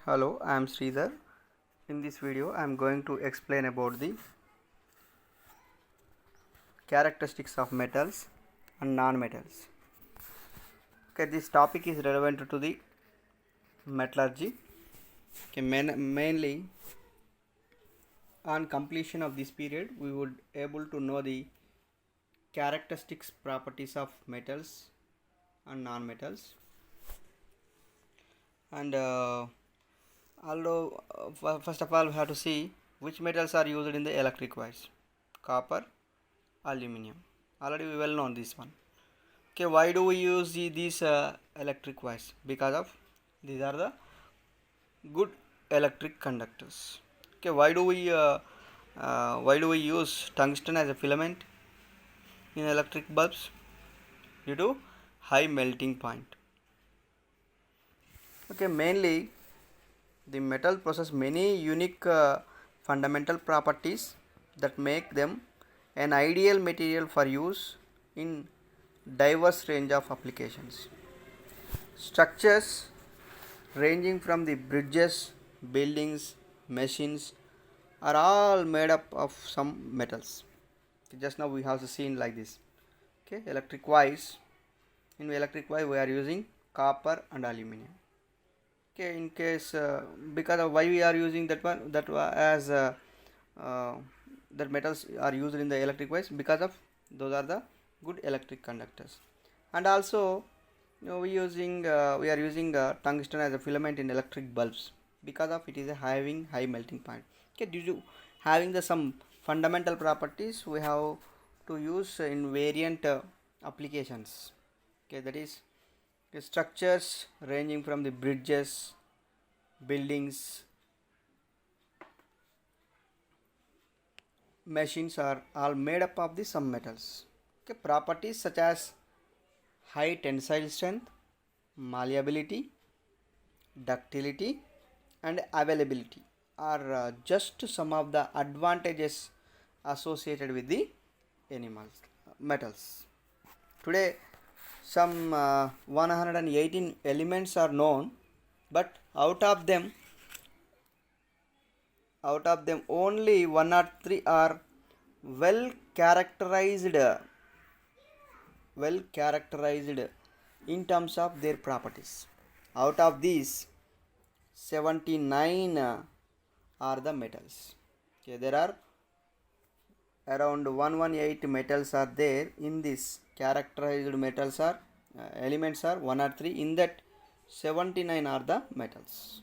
Hello, I am Sridhar. In this video, I am going to explain about the characteristics of metals and non-metals. Okay, this topic is relevant to the metallurgy. Okay, mainly on completion of this period, we would able to know the characteristics properties of metals and non-metals. And although first of all, we have to see which metals are used in the electric wires: copper, aluminum. Already we well know this one. Okay, why do we use these electric wires? Because of these are the good electric conductors. Okay, why do we use tungsten as a filament in electric bulbs? Due to high melting point. Okay, mainly the metal possess many unique fundamental properties that make them an ideal material for use in diverse range of applications. Structures ranging from the bridges, buildings, machines are all made up of some metals. Just now we have seen like this. Okay, electric wires. In electric wire we are using copper and aluminum. Okay, in case because of why we are using as uh, that metals are used in the electric wires, because of those are the good electric conductors. And also we are using tungsten as a filament in electric bulbs because of it is having high melting point. Okay, due to having the some fundamental properties, we have to use in variant applications. Okay, that is the structures ranging from the bridges, buildings, machines are all made up of the some metals. Okay, properties such as high tensile strength, malleability, ductility, and availability are just some of the advantages associated with the animals metals. Today, some 118 elements are known, but out of them only one or three are well characterized well characterized in terms of their properties. Out of these, 79 are the metals. Okay, there are around 118 metals are there. In this characterized metals are elements are 1 or 3. In that, 79 are the metals.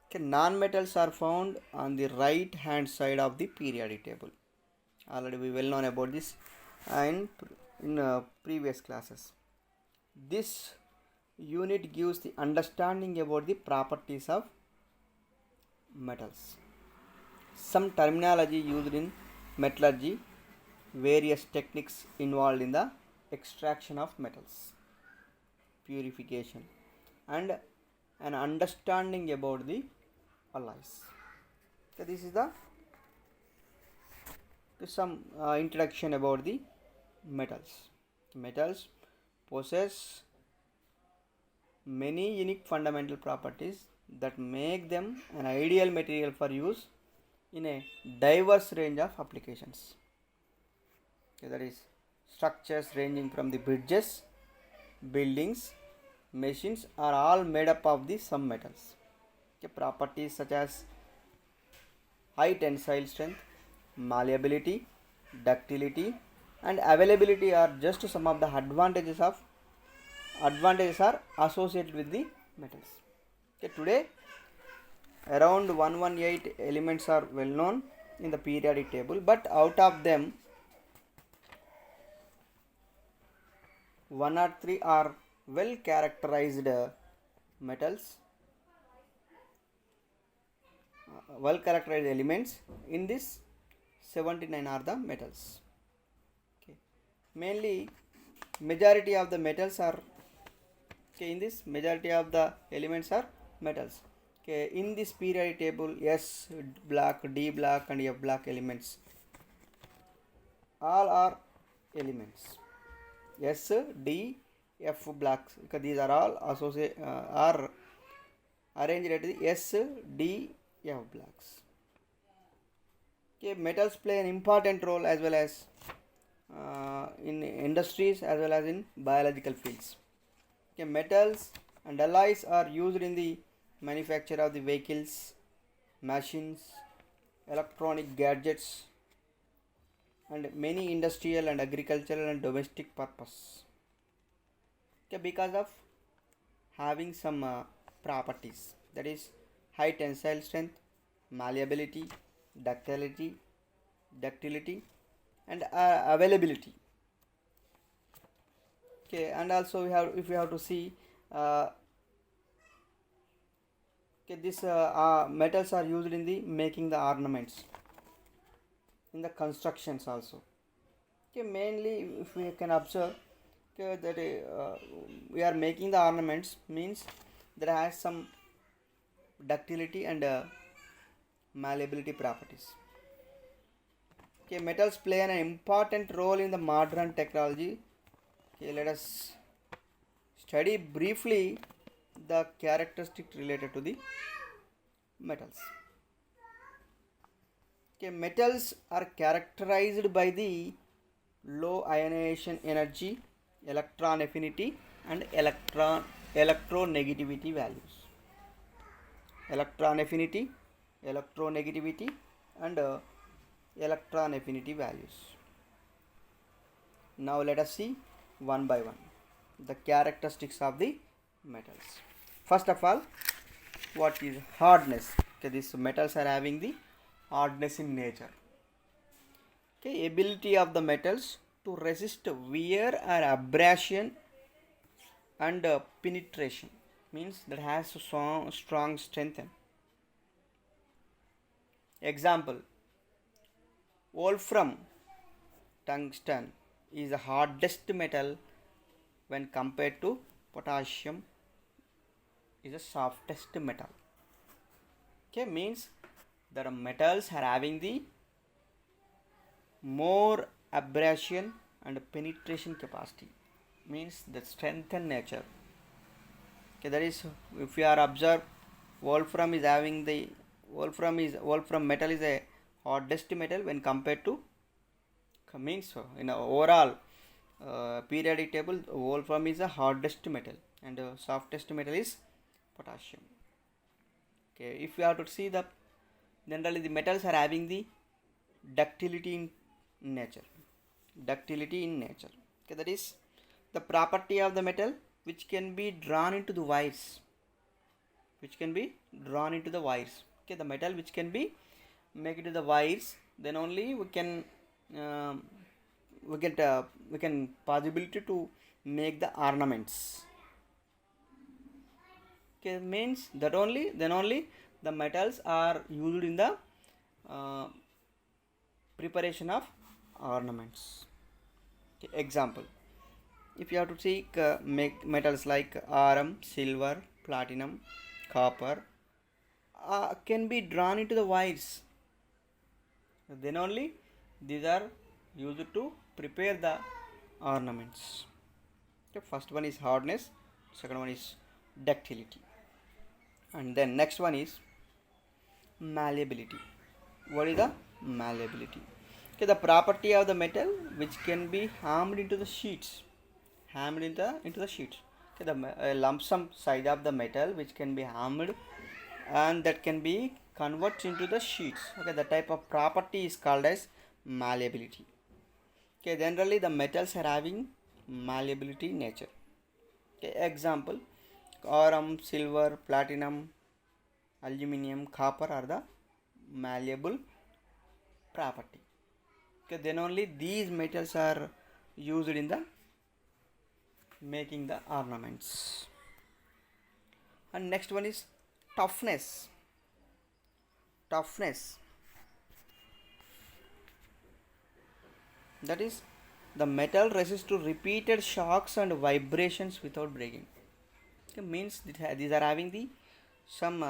Okay, non-metals are found on the right hand side of the periodic table. Already we well known about this in previous classes. This unit gives the understanding about the properties of metals. Some terminology used in metallurgy, various techniques involved in the extraction of metals, purification, and an understanding about the alloys. So this is the some introduction about the metals. Metals possess many unique fundamental properties that make them an ideal material for use in a diverse range of applications. Okay, that is structures ranging from the bridges, buildings, machines are all made up of the some metals. Okay, properties such as high tensile strength, malleability, ductility, and availability are just some of the advantages are associated with the metals. Okay, today around 118 elements are well known in the periodic table, but out of them 1 or 3 are well characterized metals, well characterized elements. In this, 79 are the metals. Okay, mainly majority of the metals are okay. In this, majority of the elements are metals. Okay, in this periodic table, S black, D black, and F black elements all are elements. S, D, F blacks, because these are all are arranged at the SDF blocks. Okay, metals play an important role as well as in industries as well as in biological fields. Okay, metals and alloys are used in the manufacture of the vehicles, machines, electronic gadgets, and many industrial and agricultural and domestic purpose. Okay, because of having some properties, that is high tensile strength, malleability, ductility, and availability. Okay, and also if we have to see uh, okay, these metals are used in the making the ornaments, in the constructions also. Okay, mainly if we can observe, okay, that we are making the ornaments means there has some ductility and malleability properties. Okay, metals play an important role in the modern technology. Okay, let us study briefly the characteristics related to the metals. Okay, metals are characterized by the low ionization energy, electron affinity, and electronegativity values. Electron affinity, electronegativity, and electron affinity values. Now let us see one by one the characteristics of the metals. First of all, what is hardness? Okay, these metals are having the hardness in nature. Okay, ability of the metals to resist wear or abrasion and penetration, means that has a strong strength. Example, wolfram tungsten is the hardest metal when compared to potassium is the softest metal. Okay, means the metals are having the more abrasion and penetration capacity, means the strength and nature. Okay, that is, if you are observe, wolfram is having the wolfram metal is a hardest metal when compared to, means in a overall periodic table, wolfram is the hardest metal and softest metal is potassium. Okay, if you have to see the, generally the metals are having the ductility in nature. Ductility in nature. Okay, that is the property of the metal which can be drawn into the wires. Which can be drawn into the wires. Okay, the metal which can be make it to the wires, then only we can we can possibility to make the ornaments. Okay, means that only, then only the metals are used in the preparation of ornaments. Okay, example, if you have to take make metals like iron, silver, platinum, copper can be drawn into the wires, then only these are used to prepare the ornaments. Okay, first one is hardness, second one is ductility, and then next one is malleability. What is the malleability? Okay, the property of the metal which can be hammered into the sheets, into the sheets. Okay, the lump sum size of the metal which can be hammered and that can be converted into the sheets. Okay, the type of property is called as malleability. Okay, generally the metals are having malleability nature. Okay, example, iron, silver, platinum, aluminum, copper are the malleable property. Okay, then only these metals are used in the making the ornaments. And next one is toughness. Toughness, that is, the metal resists to repeated shocks and vibrations without breaking. Okay, means these are having the some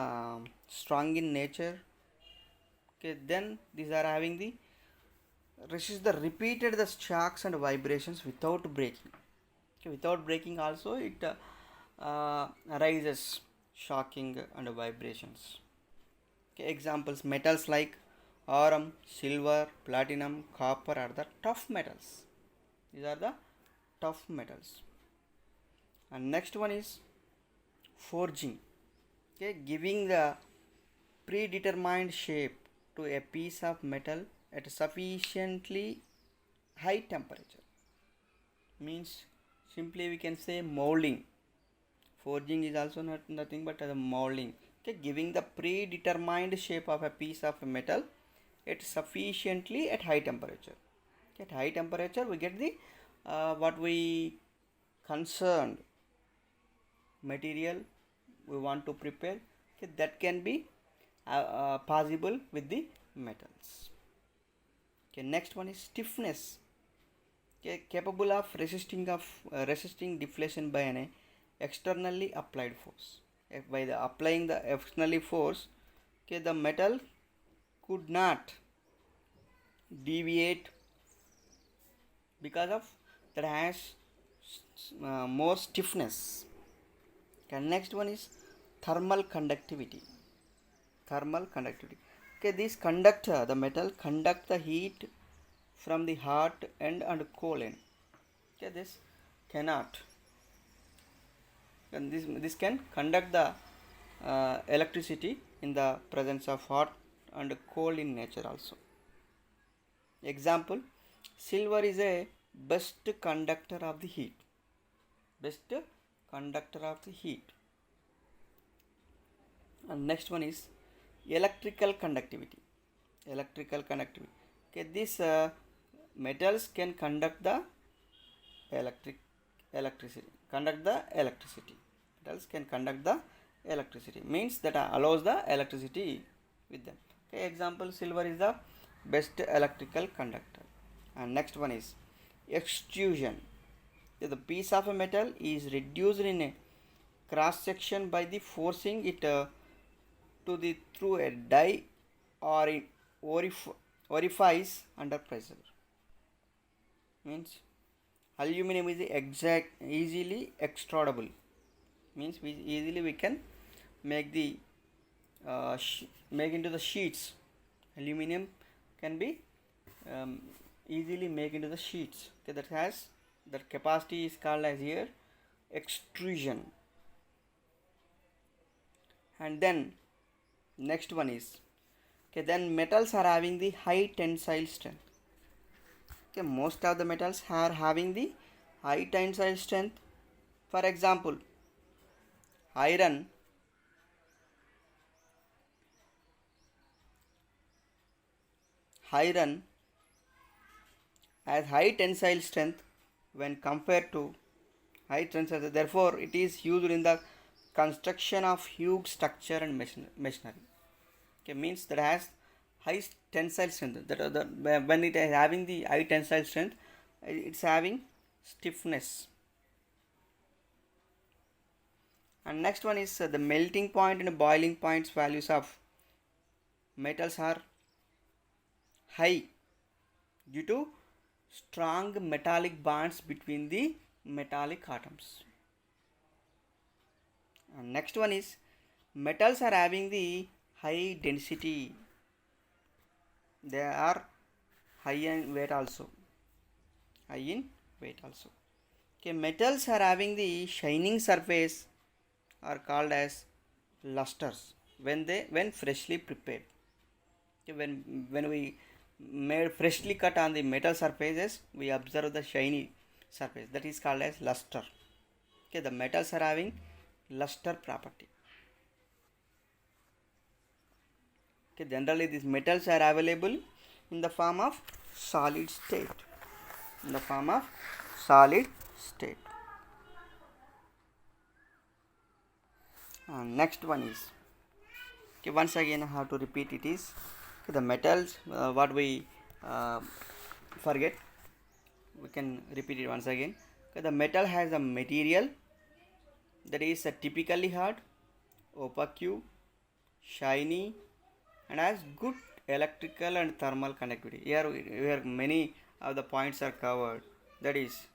strong in nature. Okay, then these are having the resist the repeated the shocks and vibrations without breaking. Okay, without breaking also it arises shocking and vibrations. Okay, examples: metals like iron, silver, platinum, copper are the tough metals. These are the tough metals. And next one is forging. Okay, giving the predetermined shape to a piece of metal at a sufficiently high temperature. Means simply we can say molding. Forging is also nothing but the molding. Okay, giving the predetermined shape of a piece of metal at sufficiently at high temperature. At high temperature we get the what we concerned material we want to prepare. Okay, that can be possible with the metals. Okay, next one is stiffness. Okay, capable of resisting deflation by an externally applied force. If by the applying the externally force, okay, the metal could not deviate because of that has more stiffness. Okay, next one is thermal conductivity. Thermal conductivity. Okay, this conductor, the metal conduct the heat from the hot end and cold end. Okay, this cannot. And this can conduct the electricity in the presence of hot and cold in nature also. Example: silver is a best conductor of the heat. Best conductor of the heat. And next one is electrical conductivity. Electrical conductivity. Okay, these metals can conduct the electricity. Conduct the electricity. Metals can conduct the electricity. Means that allows the electricity with them. Okay, example: silver is the best electrical conductor. And next one is extrusion. The piece of a metal is reduced in a cross section by the forcing it to the through a die or in orifice under pressure. Means aluminum is easily extrudable. Means we can make the make into the sheets. Aluminum can be easily make into the sheets. Okay, that has that capacity is called as here extrusion. And then next one is, okay, then metals are having the high tensile strength. Okay, most of the metals are having the high tensile strength. For example, iron has high tensile strength when compared to high tensile. Therefore, it is used in the construction of huge structure and machinery. Okay, means that has high tensile strength. When it is having the high tensile strength, it's having stiffness. And next one is the melting point and boiling points values of metals are high due to strong metallic bonds between the metallic atoms. And next one is metals are having the high density. They are high in weight also. Okay, metals are having the shining surface are called as lusters when freshly prepared. Okay, when we made freshly cut on the metal surfaces, we observe the shiny surface, that is called as luster. Okay, the metals are having luster property. Okay, generally these metals are available in the form of solid state. Next one is, okay, once again I have to repeat it is, okay, the metals what we forget, we can repeat it once again. Okay, the metal has a material that is typically hard, opaque, shiny, and has good electrical and thermal conductivity. Here many of the points are covered. That is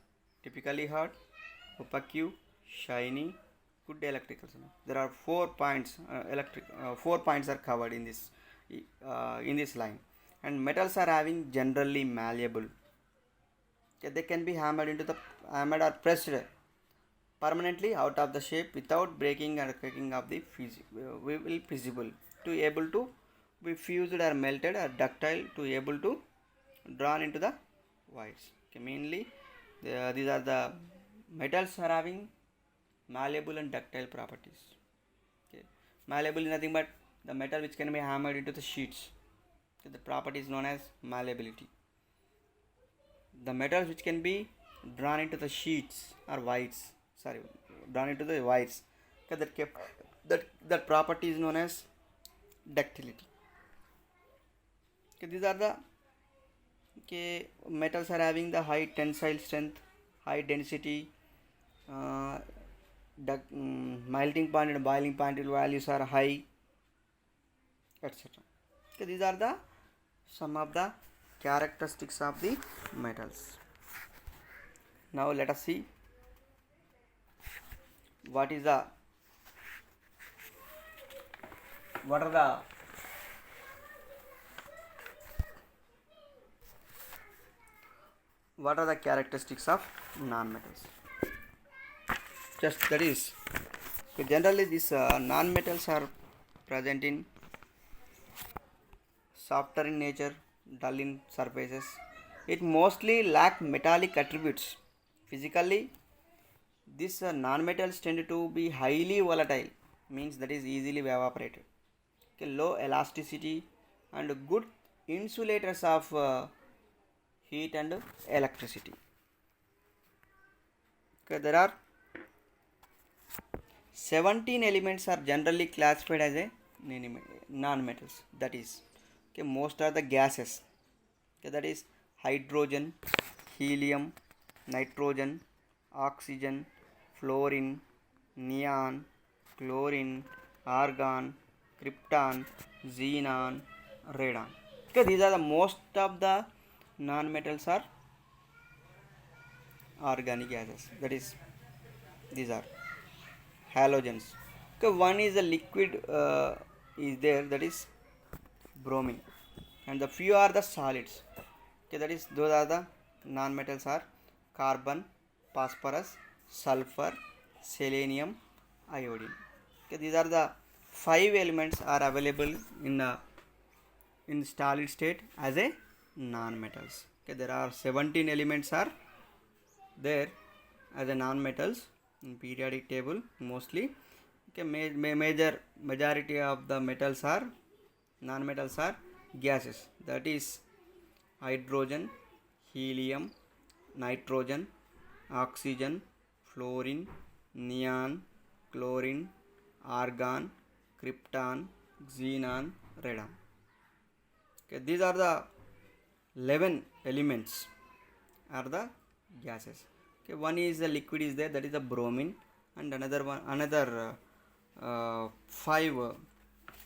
typically hard, opaque, shiny, good electricals. There are 4 points. 4 points are covered in this line, and metals are having generally malleable. Okay, they can be hammered or pressed permanently out of the shape without breaking or cracking of the will feasible to able to be fused or melted or ductile to able to drawn into the wires. Okay, mainly these are the metals are having malleable and ductile properties. Okay, malleable is nothing but the metal which can be hammered into the sheets. Okay, the property is known as malleability. The metals which can be drawn into the sheets or wires, drawn into the wires. Okay, that property is known as ductility. Okay, these are the metals are having the high tensile strength, high density, melting point and boiling point values are high, etc. Okay, these are the some of the characteristics of the metals. Now let us see what are the characteristics of non-metals. Just that is, generally these non-metals are present in softer in nature, dull in surfaces. It mostly lack metallic attributes. Physically, these non-metals tend to be highly volatile, means that is easily evaporated. Okay, low elasticity and good insulators of heat and electricity. Okay, there are 17 elements are generally classified as a non-metals. That is, okay, most are the gases. Okay, that is hydrogen, helium, nitrogen, oxygen, fluorine, neon, chlorine, argon, krypton, xenon, radon. Okay, these are the most of the non-metals are organic gases. That is, these are halogens. Okay, one is a liquid is there, that is bromine, and the few are the solids. Okay, that is those are the non-metals are carbon, phosphorus, sulfur, selenium, iodine. Okay, these are the 5 elements are available in solid state as a non-metals. Okay, there are 17 elements are there as a non-metals in periodic table mostly. Okay, majority of the metals are non-metals are gases. That is hydrogen, helium, nitrogen, oxygen, fluorine, neon, chlorine, argon, krypton, xenon, radon. Okay, these are the 11 elements are the gases. Okay, one is the liquid is there, that is the bromine, and another 5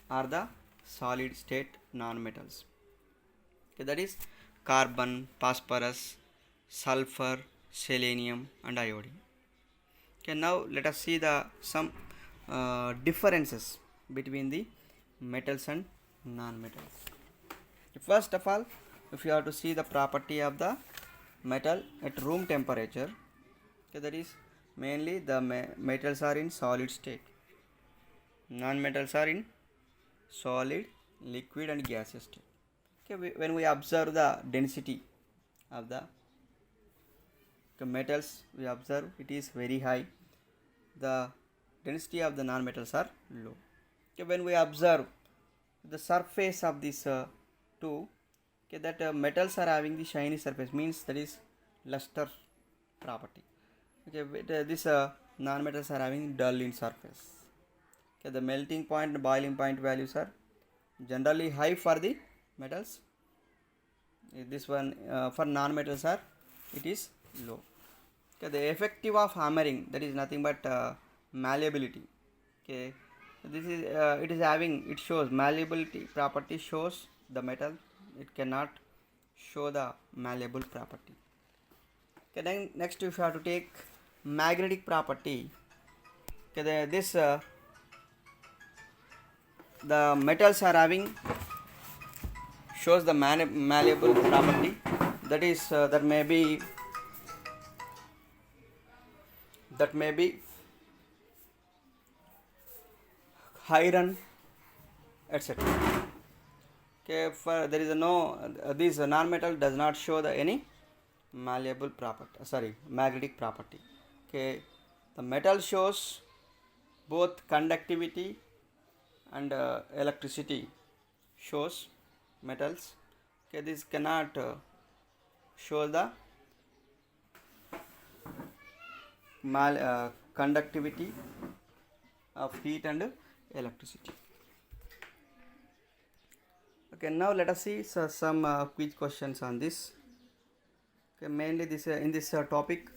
are the solid state non-metals. Okay, that is carbon, phosphorus, sulfur, selenium, and iodine. Okay, now let us see some differences between the metals and non-metals. First of all, if you have to see the property of the metal at room temperature, okay, that is mainly the metals are in solid state, non-metals are in solid, liquid, and gaseous state. Okay, when we observe the density of the metals, we observe it is very high. The density of the non-metals are low. Okay, when we observe the surface of this two, okay, that metals are having the shiny surface, means that is luster property. Okay, this non-metals are having dull in surface. Okay, the melting point and boiling point values are generally high for the metals. This one for non-metals are it is low. Okay, the effective of hammering, that is nothing but malleability. Okay, this is it shows malleability property, shows the metal, it cannot show the malleable property. Okay, then next if you have to take magnetic property, Okay, the metals are having shows the malleable property, that is that may be iron, etc. Okay, for there is a no this non-metal does not show the any malleable property, magnetic property. Okay, the metal shows both conductivity and electricity shows metals. Okay, this cannot show the conductivity of heat and electricity. Okay, now let us see some quiz questions on this. Okay, mainly this in this topic,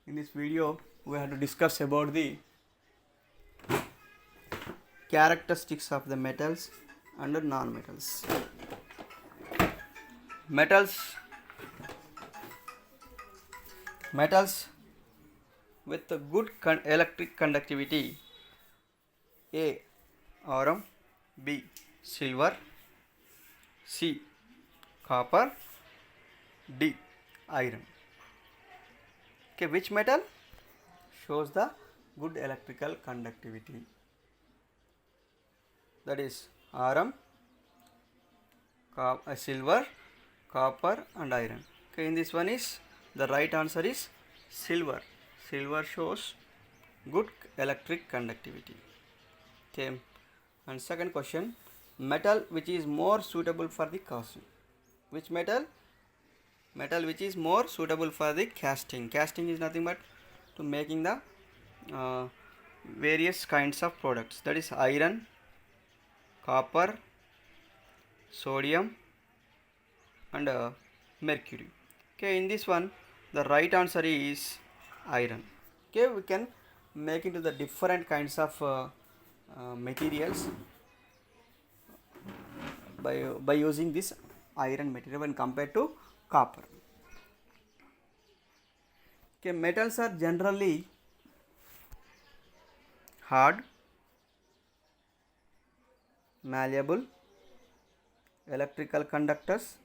in this video we have to discuss about the characteristics of the metals and non-metals. Metals with a good electric conductivity: A. Aurum, B. Silver, C. Copper, D. Iron. Okay, which metal shows the good electrical conductivity? That is aurum, silver, copper and iron. Okay, in this one is the right answer is silver. Silver shows good electric conductivity. Okay, and second question, metal which is more suitable for the casting. Which metal which is more suitable for the casting? Casting is nothing but to making the various kinds of products, that is iron, copper, sodium and mercury. Okay, in this one the right answer is iron. Okay, we can make into the different kinds of materials by using this iron material when compared to copper. Okay, metals are generally hard, malleable, electrical conductors,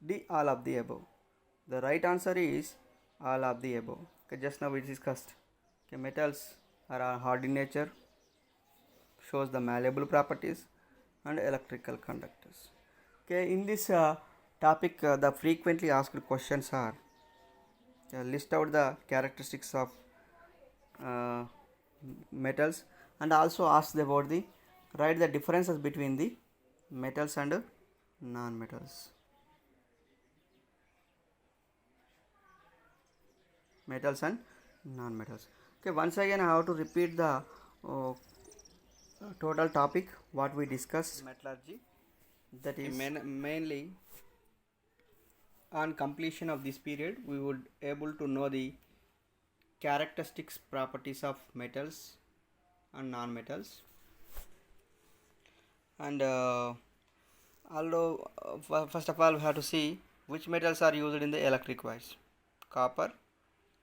D. All of the above. The right answer is all of the above. Okay, just now we discussed. Okay, metals are hard in nature, shows the malleable properties and electrical conductors. Okay, in this topic the frequently asked questions are list out the characteristics of metals and also ask about the write the differences between the metals and non-metals. Metals and non-metals. Okay, once again I have to repeat the total topic what we discussed. Metallurgy, that is mainly on completion of this period we would able to know the characteristics properties of metals and non-metals, and although first of all we have to see which metals are used in the electric wires: copper,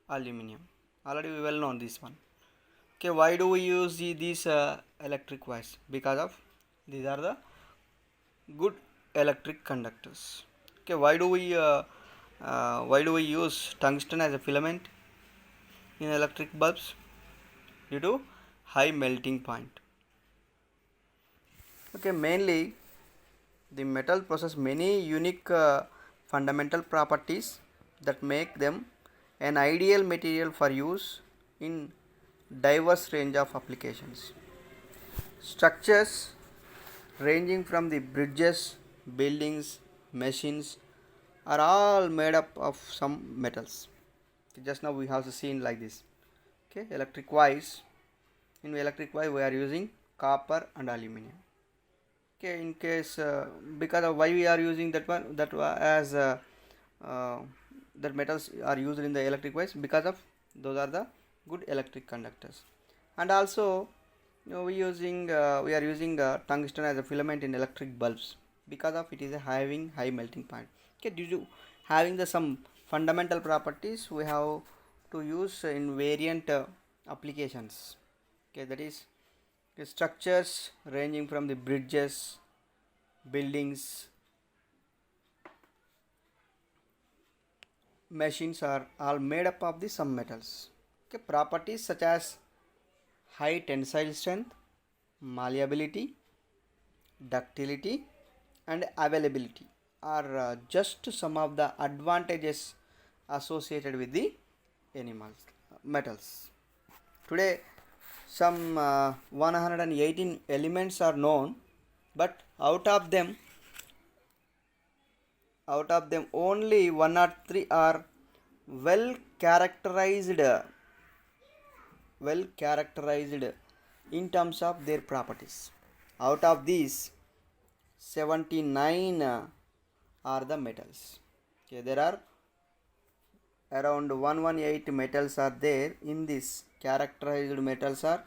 aluminum. Already we well know this one. Okay, why do we use these electric wires? Because of these are the good electric conductors. Okay, why do we use tungsten as a filament in electric bulbs? Due to high melting point. Okay, mainly the metal possess many unique fundamental properties that make them an ideal material for use in diverse range of applications. Structures ranging from the bridges, buildings, machines are all made up of some metals. Just now we have seen like this. Okay, electric wires. In electric wire we are using copper and aluminum. Okay, in case because of why we are using that one, as that metals are used in the electric wires, because of those are the good electric conductors. And also we are using tungsten as a filament in electric bulbs because of it is having high melting point. Okay, due to having the some fundamental properties we have to use in variant applications. Okay, that is the structures ranging from the bridges, buildings, machines are all made up of the some metals. Okay, properties such as high tensile strength, malleability, ductility, and availability are just some of the advantages associated with the animals metals. Today, some 118 elements are known, but out of them only one or three are well characterized well characterized in terms of their properties. Out of these, 79 are the metals. Okay, there are around 118 metals are there in this. Characterized metals are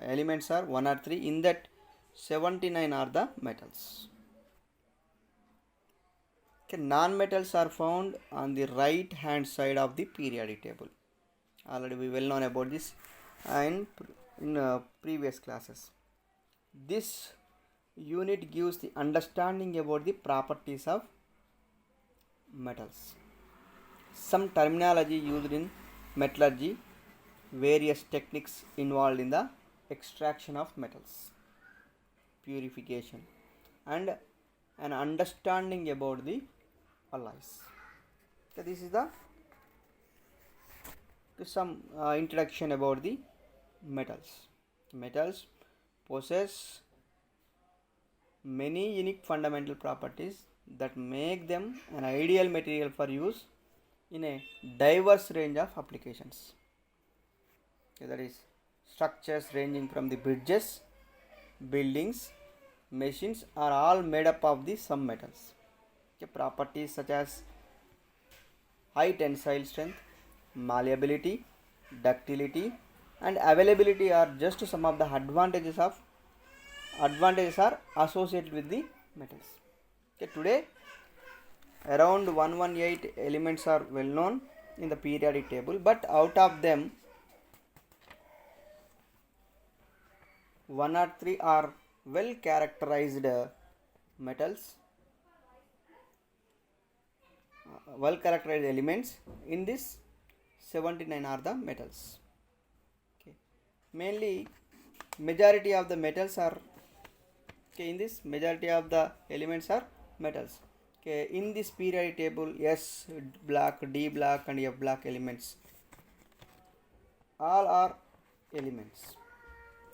elements are 1 or 3. In that, 79 are the metals. Okay, non-metals are found on the right hand side of the periodic table. Already we well known about this in previous classes. This unit gives the understanding about the properties of metals. Some terminology used in metallurgy, various techniques involved in the extraction of metals, purification, and an understanding about the alloys. So this is the some introduction about the metals. Metals possess many unique fundamental properties that make them an ideal material for use in a diverse range of applications. Okay, that is structures ranging from the bridges, buildings, machines are all made up of the some metals. Okay, properties such as high tensile strength, malleability, ductility, and availability are just some of the advantages are associated with the metals. Okay, today around 118 elements are well known in the periodic table, but out of them 1 or 3 are well characterized metals, well characterized elements. In this, 79 are the metals. Okay, mainly majority of the metals are in this majority of the elements are metals. Okay, in this periodic table, S black, D black, and F black elements all are elements.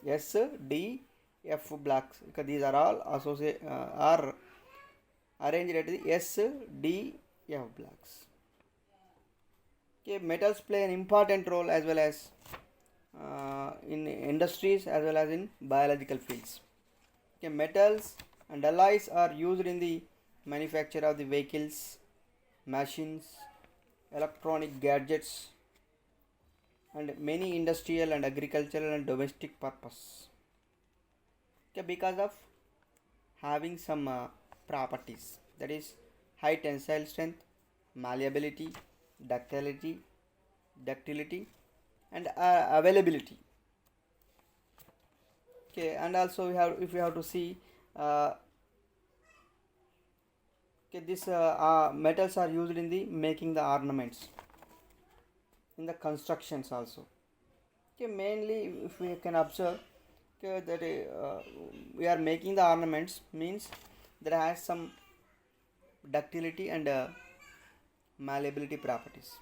S, D, F blacks. Okay, these are all are arranged at the S, D, F blacks. Okay, metals play an important role as well as in industries as well as in biological fields. Okay, metals and alloys are used in the manufacture of the vehicles, machines, electronic gadgets, and many industrial and agricultural and domestic purpose. Okay, because of having some properties, that is high tensile strength, malleability, ductility, and availability. Okay, and also if we have to see okay, these metals are used in the making the ornaments, in the constructions also. Okay, mainly if we can observe, okay, that we are making the ornaments means there has some ductility and malleability properties.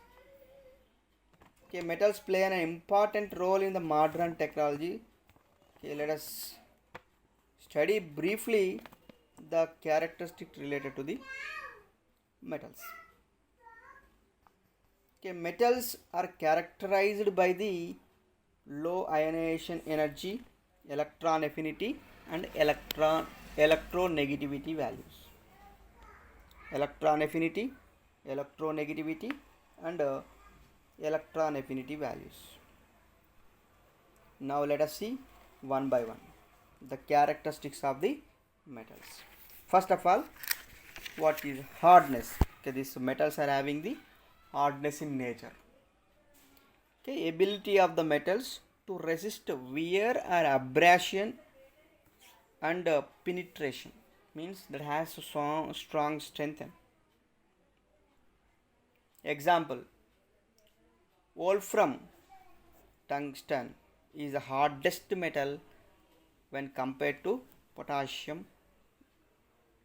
Okay, metals play an important role in the modern technology. Okay, let us study briefly the characteristics related to the metals. Okay, metals are characterized by the low ionization energy, electron affinity, and electronegativity values. Electron affinity, electronegativity, and electron affinity values. Now let us see one by one the characteristics of the metals. First of all, what is hardness? Okay, these metals are having the hardness in nature. Okay, ability of the metals to resist wear or abrasion and penetration, means that has a strong strength. Example, wolfram tungsten is the hardest metal when compared to potassium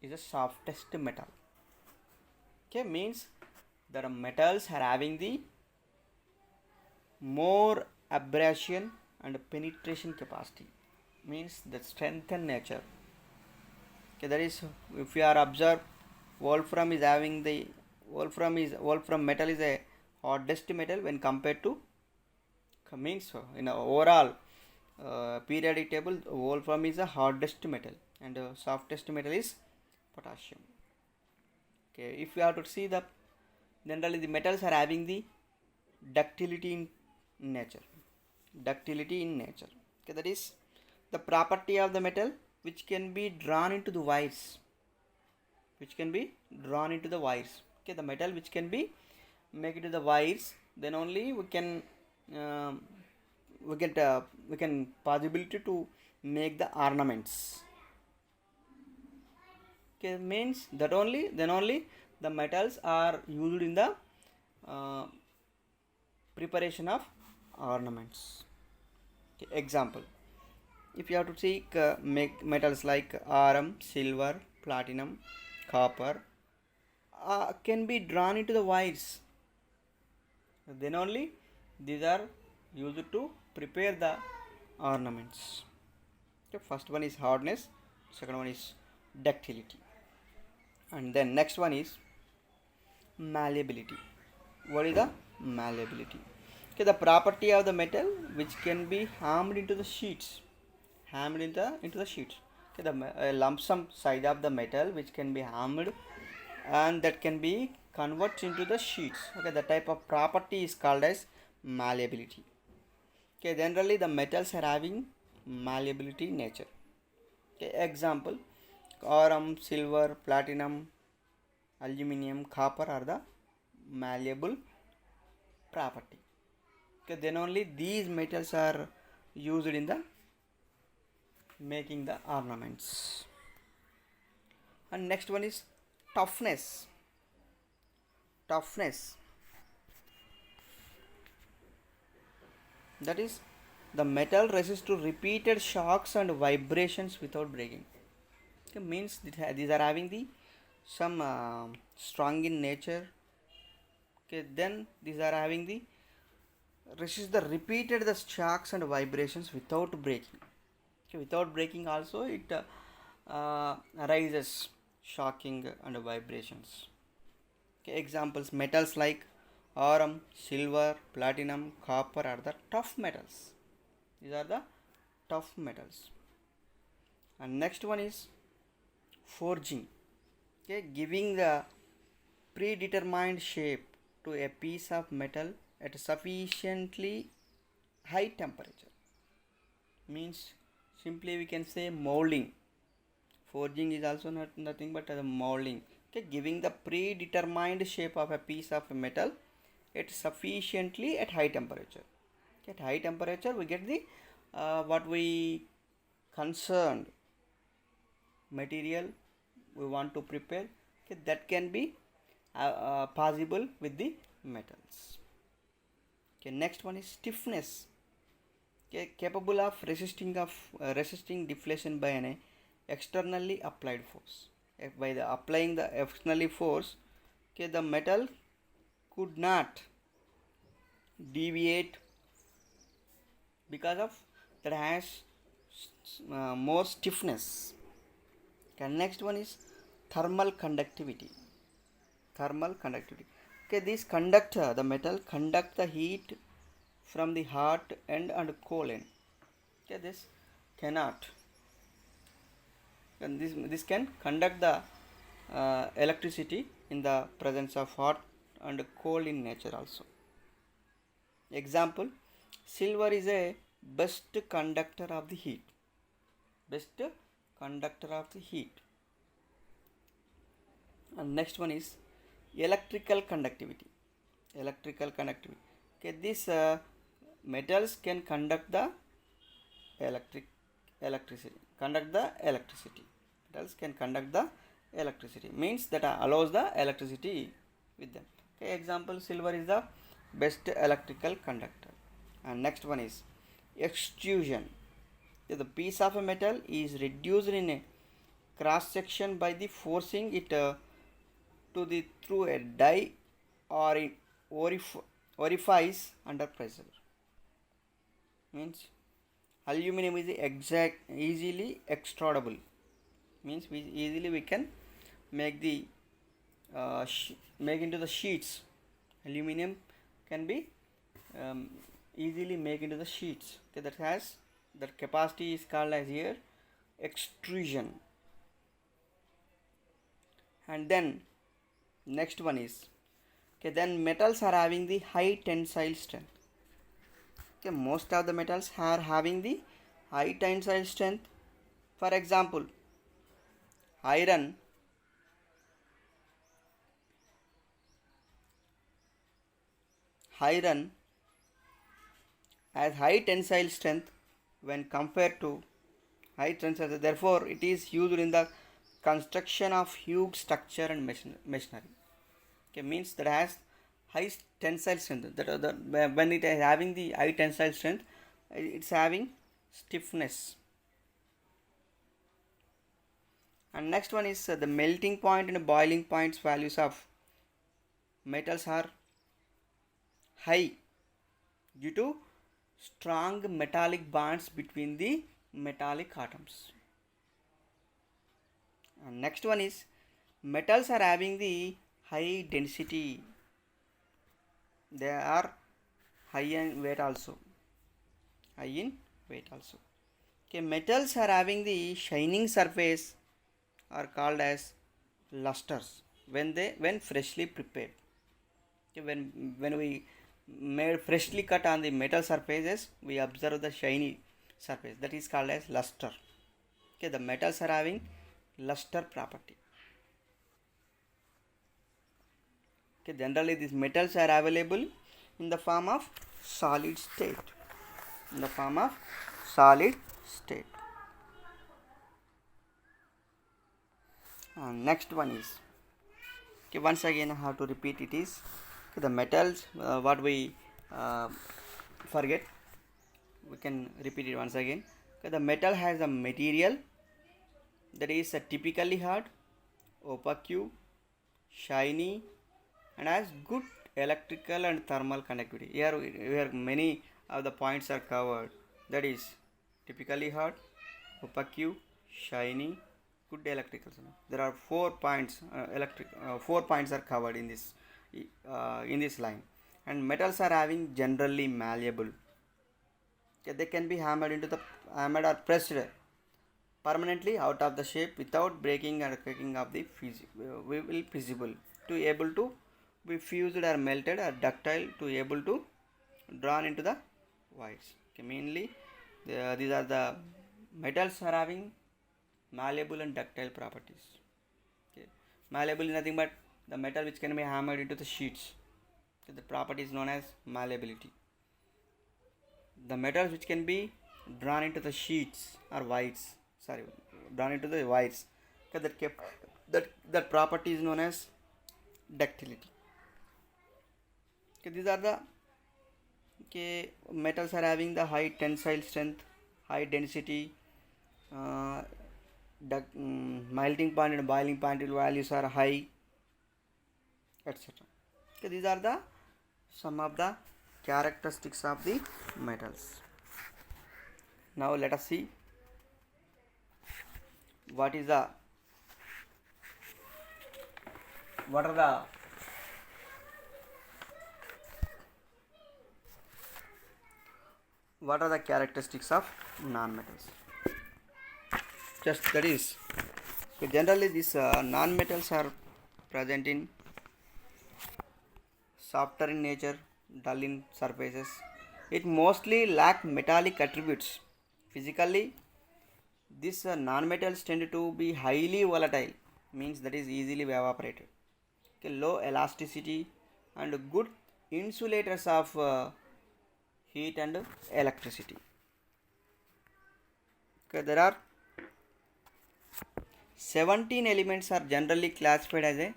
is the softest metal. Okay, means the metals are having the more abrasion and penetration capacity, means the strength and nature. Okay, that is, if you are observe, wolfram is having the wolfram metal is a hardest metal when compared to, means in a overall periodic table, wolfram is the hardest metal and softest metal is potassium. Okay, if you have to see the, generally the metals are having the ductility in nature. Okay, that is the property of the metal which can be drawn into the wires. Okay, the metal which can be make it to the wires, then only we can possibility to make the ornaments. Okay, means that only, then only the metals are used in the preparation of ornaments. Okay, example, if you have to take make metals like iron, silver, platinum, copper can be drawn into the wires, then only these are used to prepare the ornaments. Okay, first one is hardness, second one is ductility, and then next one is malleability. What is the malleability? Okay, the property of the metal which can be hammered into the sheets. Okay, the lump sum size of the metal which can be hammered and that can be converted into the sheets. Okay, the type of property is called as malleability. Okay, generally the metals are having malleability nature. Okay, example, iron, silver, platinum, aluminum, copper are the malleable property. Okay, then only these metals are used in the making the ornaments. And next one is toughness. That is, the metal resists to repeated shocks and vibrations without breaking. Okay, means these are having the some strong in nature. Okay, then these are having the resist the repeated the shocks and vibrations without breaking. Okay, without breaking also it arises shocking and vibrations. Okay, examples, metals like iron, silver, platinum, copper are the tough metals. These are the tough metals. And next one is forging. Okay, giving the predetermined shape to a piece of metal at a sufficiently high temperature, means simply we can say molding. Forging is also nothing but a molding. Okay, giving the predetermined shape of a piece of metal at sufficiently at high temperature. Okay, at high temperature we get the what we concerned material we want to prepare. Okay, that can be possible with the metals. Okay, next one is stiffness. Okay, capable of resisting deflation by an externally applied force. By the applying the externally force, okay, the metal could not deviate because of that has more stiffness. Okay, next one is thermal conductivity. Okay, this conductor, the metal conduct the heat from the hot end and cold end. Okay, this cannot, and this can conduct the electricity in the presence of hot and cold in nature also. Example, silver is a best conductor of the heat. And next one is electrical conductivity. Okay, this metals can conduct the electricity. Metals can conduct the electricity, means that allows the electricity with them. Okay, example, silver is the best electrical conductor. And next one is extrusion. The piece of a metal is reduced in a cross section by the forcing it to the through a die or in orifice under pressure. Means aluminum is easily extrudable, means we can make the make into the sheets. Aluminum can be easily make into the sheets. Okay, that capacity is called as here extrusion. And then next one is, okay, then metals are having the high tensile strength. Okay, most of the metals are having the high tensile strength. For example, iron has high tensile strength when compared to high tensile. Therefore, it is used in the construction of huge structure and machinery. Okay, means that has high tensile strength. When it is having the high tensile strength, it's having stiffness. And next one is the melting point and boiling points values of metals are high due to strong metallic bonds between the metallic atoms. And next one is metals are having the high density. They are high in weight also. Okay, metals are having the shining surface are called as lusters when freshly prepared. Okay, when we made freshly cut on the metal surfaces, we observe the shiny surface, that is called as luster. Okay, the metals are having luster property. Okay, generally these metals are available in the form of solid state. And next one is, okay, once again I have to repeat it is, okay, the metals what we forget, we can repeat it once again. Okay, the metal has a material that is typically hard, opaque, shiny, and has good electrical and thermal conductivity. Here many of the points are covered. That is typically hard, opaque, shiny, good electrical. There are 4 points. 4 points are covered in this line. And metals are having generally malleable. Okay, they can be hammered or pressed permanently out of the shape without breaking or cracking of the feasible to able to be fused or melted or ductile to able to drawn into the wires. Okay, mainly these are the metals are having malleable and ductile properties. Okay, malleable is nothing but the metal which can be hammered into the sheets. Okay, the property is known as malleability. The metals which can be drawn into the sheets or wires, drawn into the wires. Okay, that property is known as ductility. Okay, these are the metals are having the high tensile strength, high density, melting point and boiling point values are high, etc. Okay, these are the some of the characteristics of the metals. Now let us see what are the characteristics of non-metals. Just that is, generally these non-metals are present in softer in nature, dull in surfaces. It mostly lack metallic attributes. Physically, these non-metals tend to be highly volatile, means that is easily evaporated. Okay, low elasticity and good insulators of heat and electricity. Okay, there are 17 elements are generally classified as a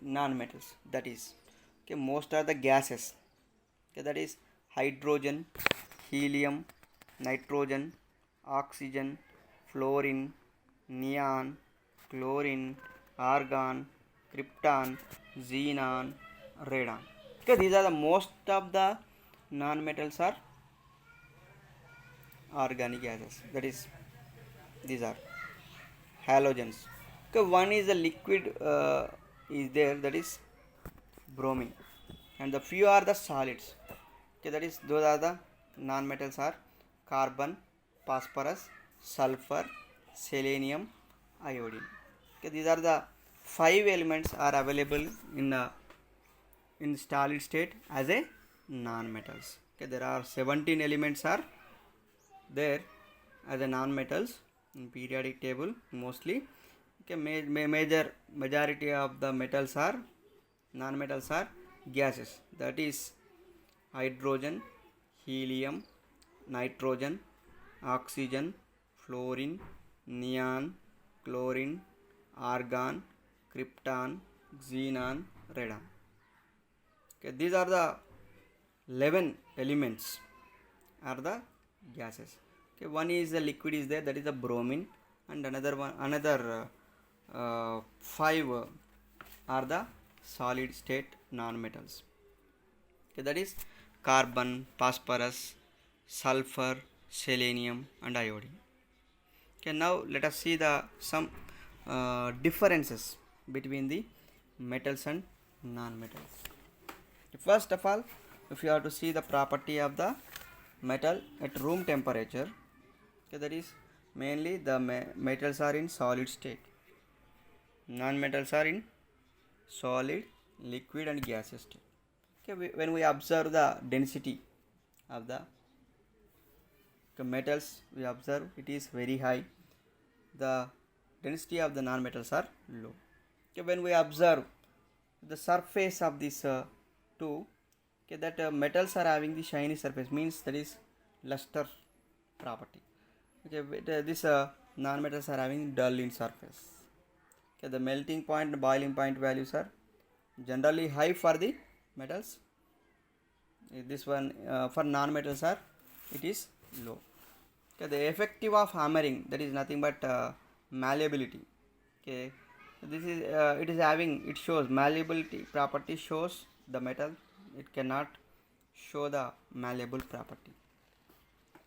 non-metals. That is, okay, most are the gases. Okay, that is hydrogen, helium, nitrogen, oxygen, fluorine, neon, chlorine, argon, krypton, xenon, radon. Okay, these are the most of the non-metals are organic gases. That is, these are halogens. Okay, one is a liquid is there, that is bromine, and the few are the solids. Okay, that is those are the non-metals are carbon, phosphorus, sulfur, selenium, iodine. Okay, these are the 5 elements are available in solid state as a non-metals. Okay, there are 17 elements are there as a non-metals in periodic table mostly. Okay, majority of the metals are non-metals are gases, that is hydrogen, helium, nitrogen, oxygen, fluorine, neon, chlorine, argon, krypton, xenon, radon. Okay, these are the 11 elements are the gases. Okay, one is the liquid is there, that is the bromine, and another 5 are the solid state non-metals. Okay, that is carbon, phosphorus, sulfur, selenium, and iodine. Okay, now let us see the some differences between the metals and non-metals. First of all, if you have to see the property of the metal at room temperature, okay, that is mainly the metals are in solid state, non-metals are in solid, liquid, and gaseous state. Okay, when we observe the density of the metals, we observe it is very high. The density of the non-metals are low. Okay, when we observe the surface of this two, okay, that metals are having the shiny surface, means that is luster property. Okay, this non-metals are having dull in surface. Okay, the melting point and boiling point values are generally high for the metals. This one for non-metals are it is low. Okay, the effective of hammering, that is nothing but malleability. Okay, this is it is having, it shows malleability property, shows the metal, it cannot show the malleable property.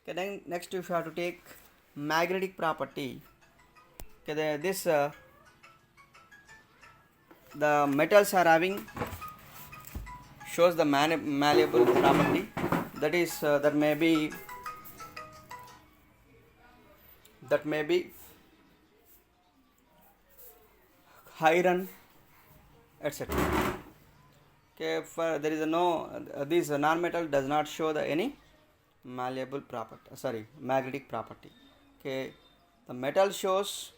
Okay, then next if you have to take magnetic property. Okay, the metals are having shows the malleable property, that is that may be iron, etc. Okay, for there is a no this non-metal does not show the any malleable property, magnetic property. Okay, the metal shows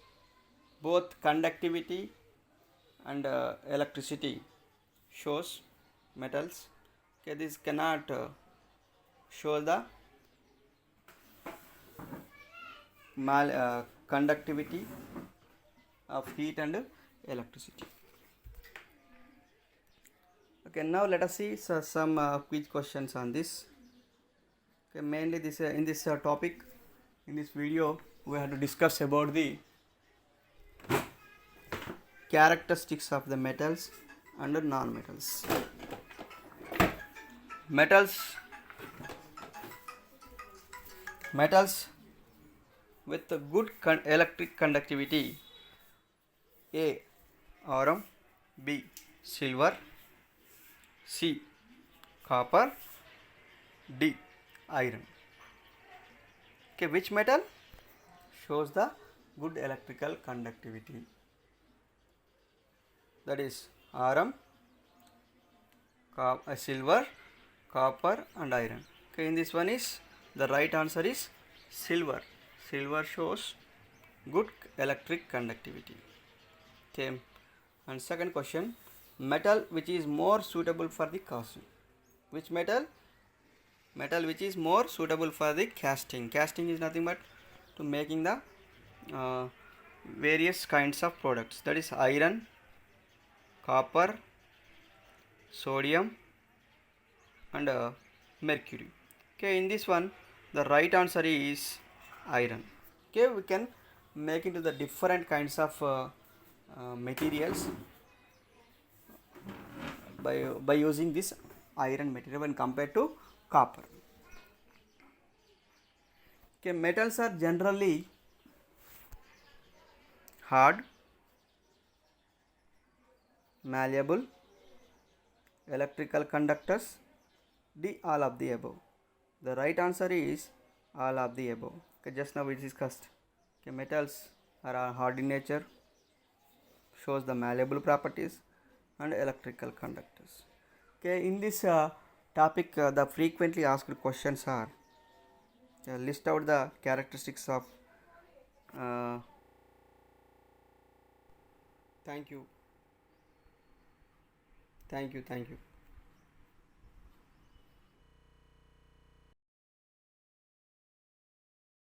both conductivity and electricity shows metals. Okay, this cannot show the conductivity of heat and electricity. Okay, now let us see some quiz questions on this. Okay, mainly this in this topic, in this video we have to discuss about the characteristics of the metals and non-metals. Metals with a good electric conductivity: A. Aurum, B. Silver, C. Copper, D. Iron. Okay, which metal shows the good electrical conductivity? That is aurum, silver, copper, and iron. Okay, in this one is the right answer is silver. Silver shows good electric conductivity. Okay, and second question, metal which is more suitable for the casting. Which metal metal which is more suitable for the casting. Casting is nothing but to making the uh, various kinds of products, that is iron, copper, sodium and mercury. Okay, in this one the right answer is iron. Okay, we can make into the different kinds of materials by using this iron material when compared to copper. Okay, metals are generally hard, malleable, electrical conductors, the all of the above. The right answer is all of the above. Okay, just now we discussed. Okay, metals are hard in nature, shows the malleable properties and electrical conductors. Okay, in this topic, the frequently asked questions are list out the characteristics of. Uh, Thank you. Thank you.